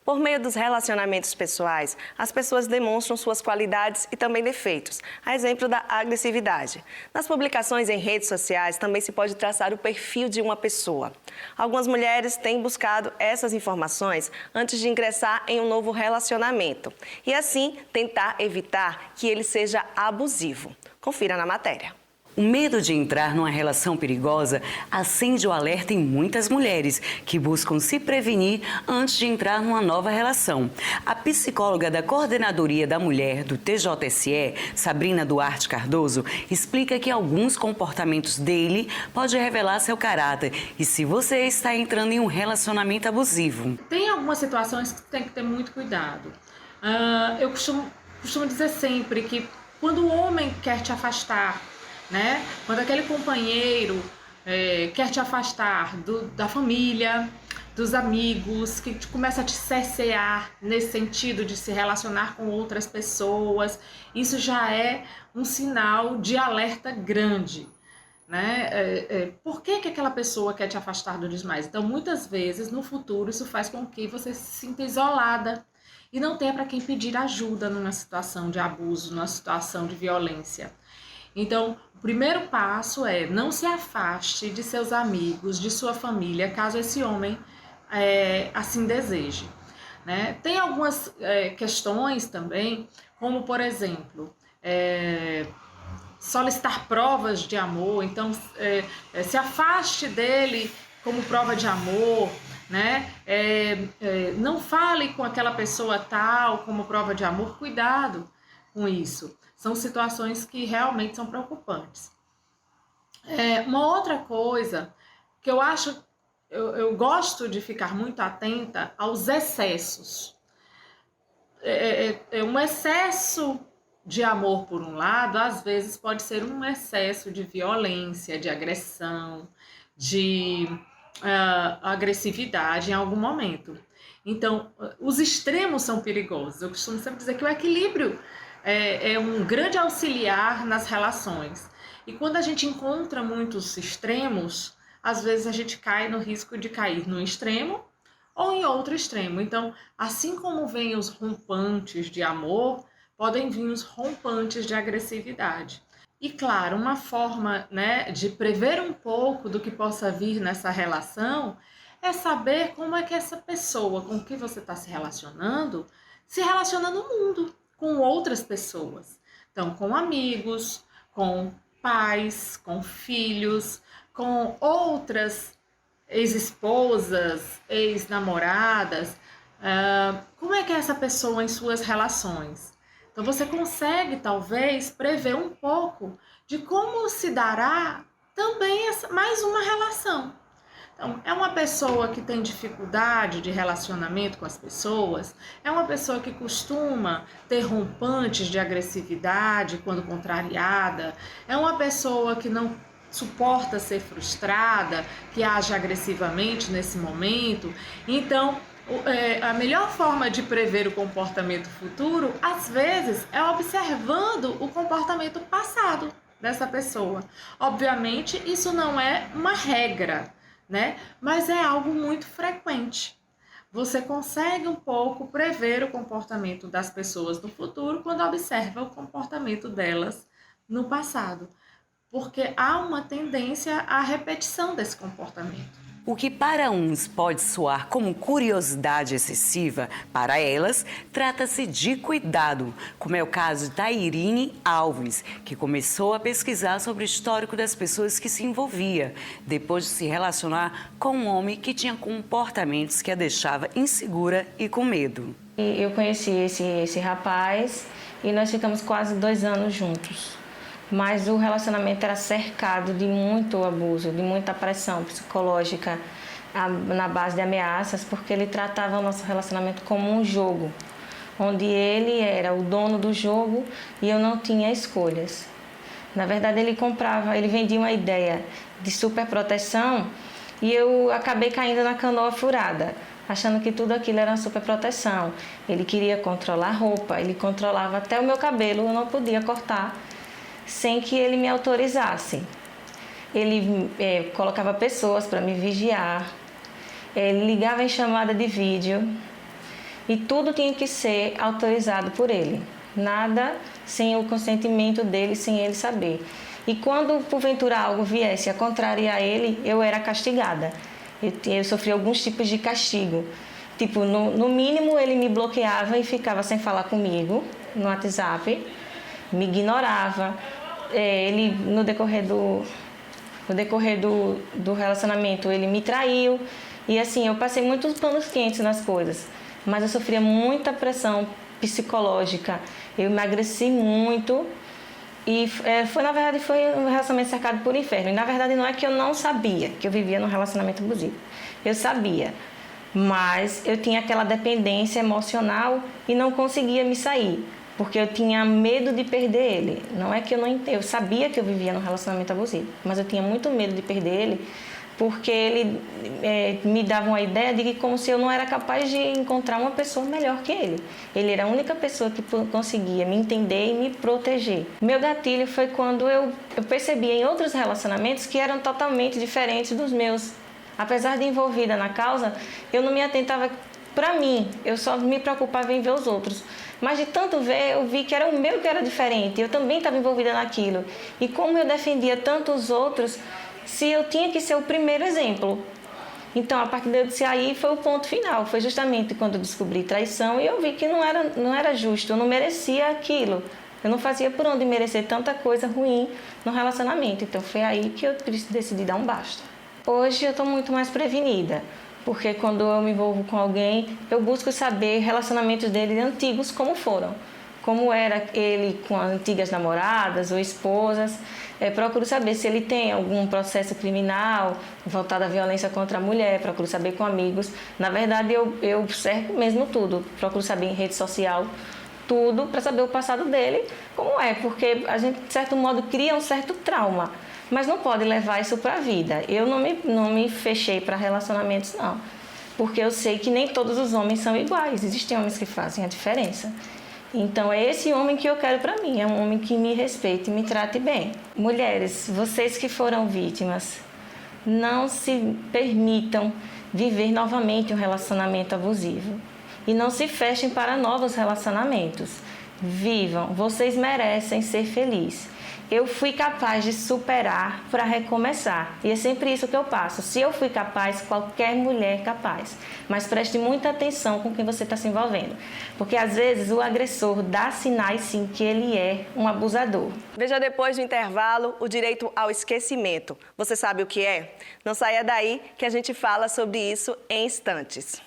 Por meio dos relacionamentos pessoais, as pessoas demonstram suas qualidades e também defeitos, a exemplo da agressividade. Nas publicações em redes sociais também se pode traçar o perfil de uma pessoa. Algumas mulheres têm buscado essas informações antes de ingressar em um novo relacionamento e assim tentar evitar que ele seja abusivo. Confira na matéria. O medo de entrar numa relação perigosa acende o alerta em muitas mulheres que buscam se prevenir antes de entrar numa nova relação. A psicóloga da Coordenadoria da Mulher do TJSE, Sabrina Duarte Cardoso, explica que alguns comportamentos dele podem revelar seu caráter e se você está entrando em um relacionamento abusivo. Tem algumas situações que tem que ter muito cuidado. Eu costumo dizer sempre que quando o homem quer te afastar, né? Quando aquele companheiro quer te afastar da família, dos amigos, que começa a te cercear nesse sentido de se relacionar com outras pessoas, isso já é um sinal de alerta grande, né? Por que aquela pessoa quer te afastar dos demais? Então, muitas vezes, no futuro, isso faz com que você se sinta isolada e não tenha para quem pedir ajuda numa situação de abuso, numa situação de violência. Então, o primeiro passo é não se afaste de seus amigos, de sua família, caso esse homem assim deseje, né? Tem algumas questões também, como por exemplo, solicitar provas de amor. Então, se afaste dele como prova de amor, né? Não fale com aquela pessoa tal como prova de amor, cuidado com isso. São situações que realmente são preocupantes. Uma outra coisa que eu gosto de ficar muito atenta aos excessos. Um excesso de amor, por um lado, às vezes pode ser um excesso de violência, de agressão, de agressividade em algum momento. Então, os extremos são perigosos. Eu costumo sempre dizer que o equilíbrio é um grande auxiliar nas relações. E quando a gente encontra muitos extremos, às vezes a gente cai no risco de cair num extremo ou em outro extremo. Então, assim como vêm os rompantes de amor, podem vir os rompantes de agressividade. E claro, uma forma, né, de prever um pouco do que possa vir nessa relação é saber como é que essa pessoa com que você está se relaciona no mundo, com outras pessoas. Então, com amigos, com pais, com filhos, com outras ex-esposas, ex-namoradas. Como é que é essa pessoa em suas relações? Então, você consegue, talvez, prever um pouco de como se dará também mais uma relação. Então, é uma pessoa que tem dificuldade de relacionamento com as pessoas, é uma pessoa que costuma ter rompantes de agressividade quando contrariada, é uma pessoa que não suporta ser frustrada, que age agressivamente nesse momento. Então, a melhor forma de prever o comportamento futuro, às vezes, é observando o comportamento passado dessa pessoa. Obviamente, isso não é uma regra, né? Mas é algo muito frequente. Você consegue um pouco prever o comportamento das pessoas no futuro quando observa o comportamento delas no passado, porque há uma tendência à repetição desse comportamento. O que para uns pode soar como curiosidade excessiva, para elas trata-se de cuidado, como é o caso da Irine Alves, que começou a pesquisar sobre o histórico das pessoas que se envolvia, depois de se relacionar com um homem que tinha comportamentos que a deixava insegura e com medo. Eu conheci esse rapaz e nós ficamos quase 2 anos juntos. Mas o relacionamento era cercado de muito abuso, de muita pressão psicológica na base de ameaças, porque ele tratava o nosso relacionamento como um jogo, onde ele era o dono do jogo e eu não tinha escolhas. Na verdade, ele vendia uma ideia de superproteção e eu acabei caindo na canoa furada, achando que tudo aquilo era uma superproteção. Ele queria controlar a roupa, ele controlava até o meu cabelo, eu não podia cortar sem que ele me autorizasse. Ele colocava pessoas para me vigiar, ele ligava em chamada de vídeo e tudo tinha que ser autorizado por ele. Nada sem o consentimento dele, sem ele saber. E quando, porventura, algo viesse a contrariar ele, eu era castigada. Eu sofri alguns tipos de castigo. Tipo, no mínimo, ele me bloqueava e ficava sem falar comigo no WhatsApp, me ignorava. Ele, no decorrer do relacionamento, ele me traiu. E assim, eu passei muitos panos quentes nas coisas, mas eu sofria muita pressão psicológica. Eu emagreci muito e na verdade, foi um relacionamento cercado por inferno. E na verdade não é que eu não sabia que eu vivia num relacionamento abusivo. Eu sabia, mas eu tinha aquela dependência emocional e não conseguia me sair, porque eu tinha medo de perder ele. Não é que eu sabia que eu vivia num relacionamento abusivo, mas eu tinha muito medo de perder ele, porque ele me dava uma ideia de que como se eu não era capaz de encontrar uma pessoa melhor que ele. Ele era a única pessoa que conseguia me entender e me proteger. Meu gatilho foi quando eu percebi em outros relacionamentos que eram totalmente diferentes dos meus. Apesar de envolvida na causa, eu não me atentava para mim, eu só me preocupava em ver os outros. Mas de tanto ver, eu vi que era o meu que era diferente, eu também estava envolvida naquilo. E como eu defendia tanto os outros, se eu tinha que ser o primeiro exemplo. Então, a partir disso aí foi o ponto final. Foi justamente quando eu descobri traição e eu vi que não era justo, eu não merecia aquilo. Eu não fazia por onde merecer tanta coisa ruim no relacionamento. Então, foi aí que eu decidi dar um basta. Hoje eu estou muito mais prevenida, porque quando eu me envolvo com alguém, eu busco saber relacionamentos dele antigos como foram. Como era ele com as antigas namoradas ou esposas. Procuro saber se ele tem algum processo criminal voltado à violência contra a mulher. Procuro saber com amigos. Na verdade, eu cerco mesmo tudo. Procuro saber em rede social tudo para saber o passado dele, como é. Porque a gente, de certo modo, cria um certo trauma. Mas não pode levar isso para a vida. Eu não me fechei para relacionamentos, não. Porque eu sei que nem todos os homens são iguais. Existem homens que fazem a diferença. Então, é esse homem que eu quero para mim, é um homem que me respeite e me trate bem. Mulheres, vocês que foram vítimas, não se permitam viver novamente um relacionamento abusivo. E não se fechem para novos relacionamentos. Vivam, vocês merecem ser felizes. Eu fui capaz de superar para recomeçar. E é sempre isso que eu passo. Se eu fui capaz, qualquer mulher é capaz. Mas preste muita atenção com quem você está se envolvendo. Porque às vezes o agressor dá sinais sim que ele é um abusador. Veja depois do intervalo o direito ao esquecimento. Você sabe o que é? Não saia daí que a gente fala sobre isso em instantes.